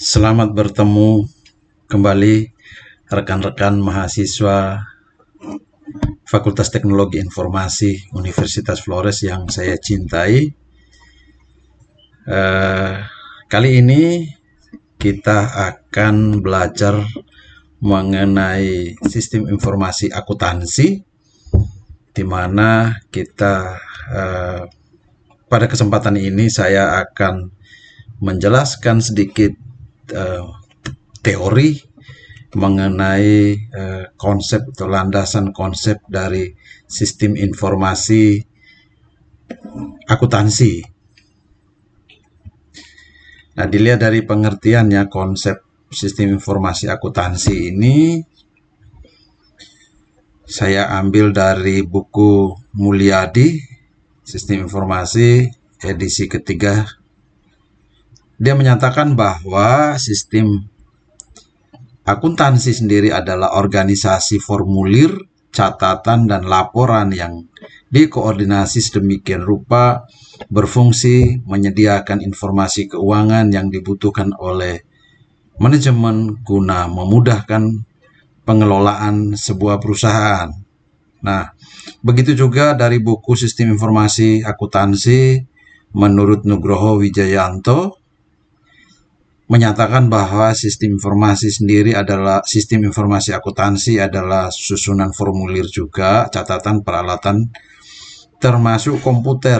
Selamat bertemu kembali rekan-rekan mahasiswa Fakultas Teknologi Informasi Universitas Flores yang saya cintai. Kali ini kita akan belajar mengenai sistem informasi akuntansi, di mana kita pada kesempatan ini saya akan menjelaskan sedikit teori mengenai konsep atau landasan konsep dari sistem informasi akuntansi. Nah, dilihat dari pengertiannya, konsep sistem informasi akuntansi ini saya ambil dari buku Mulyadi, Sistem Informasi edisi ketiga. Dia menyatakan bahwa sistem akuntansi sendiri adalah organisasi formulir, catatan, dan laporan yang dikoordinasi sedemikian rupa berfungsi menyediakan informasi keuangan yang dibutuhkan oleh manajemen guna memudahkan pengelolaan sebuah perusahaan. Nah, begitu juga dari buku Sistem Informasi Akuntansi menurut Nugroho Wijayanto menyatakan bahwa sistem informasi sendiri adalah sistem informasi akuntansi adalah susunan formulir juga, catatan, peralatan, termasuk komputer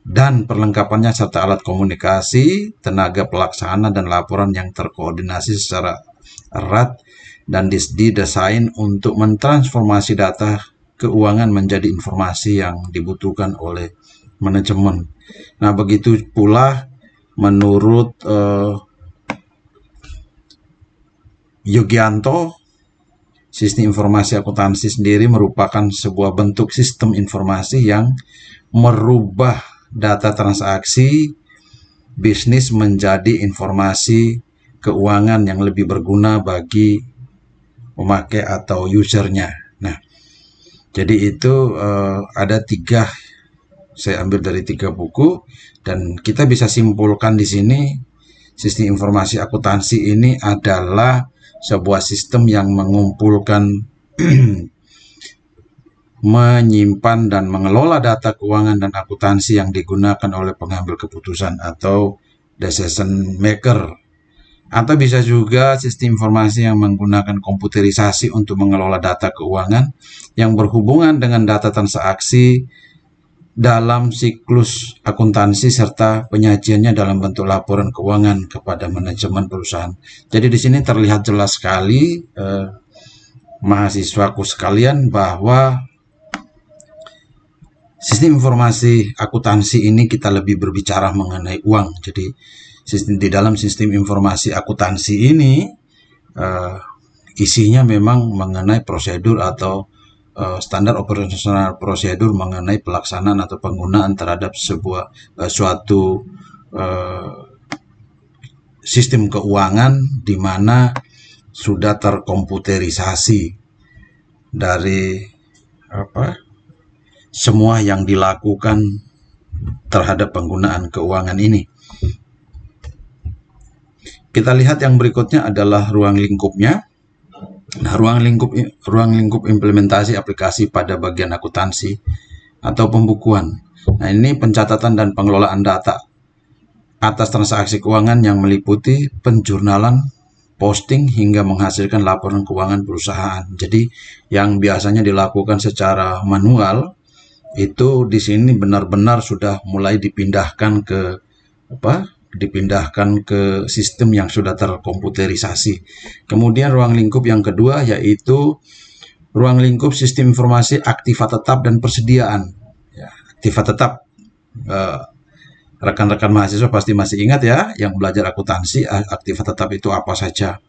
dan perlengkapannya serta alat komunikasi, tenaga pelaksana dan laporan yang terkoordinasi secara erat dan didesain untuk mentransformasi data keuangan menjadi informasi yang dibutuhkan oleh manajemen. Nah, begitu pula menurut Yogianto, sistem informasi akuntansi sendiri merupakan sebuah bentuk sistem informasi yang merubah data transaksi bisnis menjadi informasi keuangan yang lebih berguna bagi pemakai atau usernya. Nah, jadi itu ada tiga, saya ambil dari tiga buku, dan kita bisa simpulkan di sini sistem informasi akuntansi ini adalah sebuah sistem yang mengumpulkan, menyimpan dan mengelola data keuangan dan akuntansi yang digunakan oleh pengambil keputusan atau decision maker. Atau bisa juga sistem informasi yang menggunakan komputerisasi untuk mengelola data keuangan yang berhubungan dengan data transaksi dalam siklus akuntansi serta penyajiannya dalam bentuk laporan keuangan kepada manajemen perusahaan. Jadi di sini terlihat jelas sekali mahasiswaku sekalian bahwa sistem informasi akuntansi ini kita lebih berbicara mengenai uang. Jadi di dalam sistem informasi akuntansi ini isinya memang mengenai prosedur atau standar operasional prosedur mengenai pelaksanaan atau penggunaan terhadap suatu sistem keuangan di mana sudah terkomputerisasi dari semua yang dilakukan terhadap penggunaan keuangan ini. Kita lihat yang berikutnya adalah ruang lingkupnya. Nah, ruang lingkup implementasi aplikasi pada bagian akuntansi atau pembukuan. Nah, ini pencatatan dan pengelolaan data atas transaksi keuangan yang meliputi penjurnalan, posting hingga menghasilkan laporan keuangan perusahaan. Jadi, yang biasanya dilakukan secara manual itu di sini benar-benar sudah mulai dipindahkan ke sistem yang sudah terkomputerisasi. Kemudian ruang lingkup yang kedua yaitu ruang lingkup sistem informasi aktiva tetap dan persediaan. Ya, aktiva tetap, rekan-rekan mahasiswa pasti masih ingat ya, yang belajar akuntansi, aktiva tetap itu apa saja.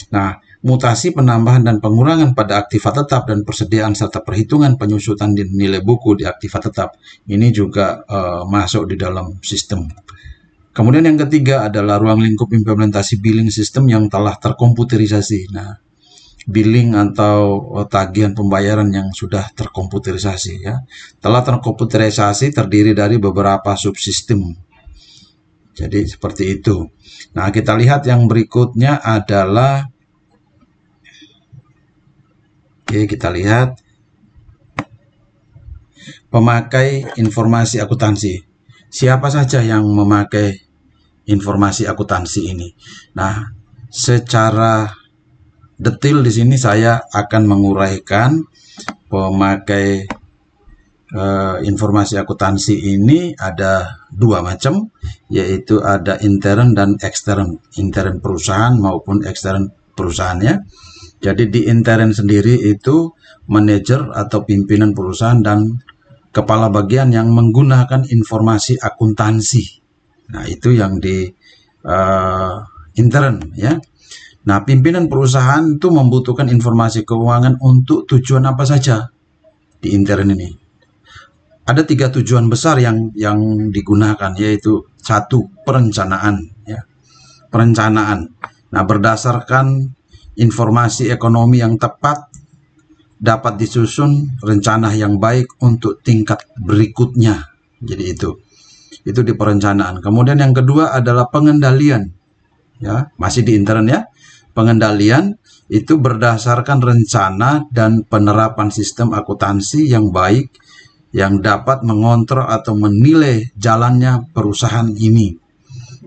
Nah, mutasi, penambahan, dan pengurangan pada aktiva tetap dan persediaan serta perhitungan penyusutan nilai buku di aktiva tetap ini juga masuk di dalam sistem. Kemudian yang ketiga adalah ruang lingkup implementasi billing system yang telah terkomputerisasi. Nah, billing atau tagihan pembayaran yang sudah terkomputerisasi ya. Telah terkomputerisasi terdiri dari beberapa subsistem Jadi seperti itu. Nah, kita lihat yang berikutnya adalah, oke, kita lihat pemakai informasi akuntansi. Siapa saja yang memakai informasi akuntansi ini? Nah, secara detail di sini saya akan menguraikan pemakai informasi akuntansi ini ada dua macam, yaitu ada intern dan ekstern, intern perusahaan maupun ekstern perusahaannya. Jadi di intern sendiri itu manajer atau pimpinan perusahaan dan kepala bagian yang menggunakan informasi akuntansi. Nah, itu yang di intern ya. Nah, pimpinan perusahaan itu membutuhkan informasi keuangan untuk tujuan apa saja di intern ini. Ada 3 tujuan besar yang digunakan, yaitu 1, perencanaan ya. Perencanaan. Nah, berdasarkan informasi ekonomi yang tepat dapat disusun rencana yang baik untuk tingkat berikutnya. Jadi itu di perencanaan. Kemudian yang kedua adalah pengendalian. Ya, masih di intern ya. Pengendalian itu berdasarkan rencana dan penerapan sistem akuntansi yang baik yang dapat mengontrol atau menilai jalannya perusahaan ini.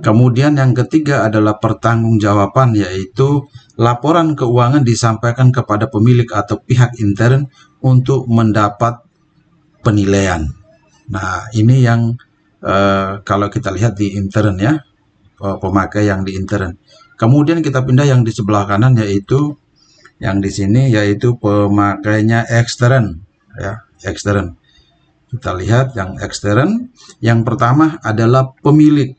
Kemudian yang ketiga adalah pertanggungjawaban, yaitu laporan keuangan disampaikan kepada pemilik atau pihak intern untuk mendapat penilaian. Nah, ini yang kalau kita lihat di intern ya, pemakai yang di intern. Kemudian kita pindah yang di sebelah kanan, yaitu yang di sini, yaitu pemakainya ekstern ya, ekstern. Kita lihat yang ekstern. Yang pertama adalah pemilik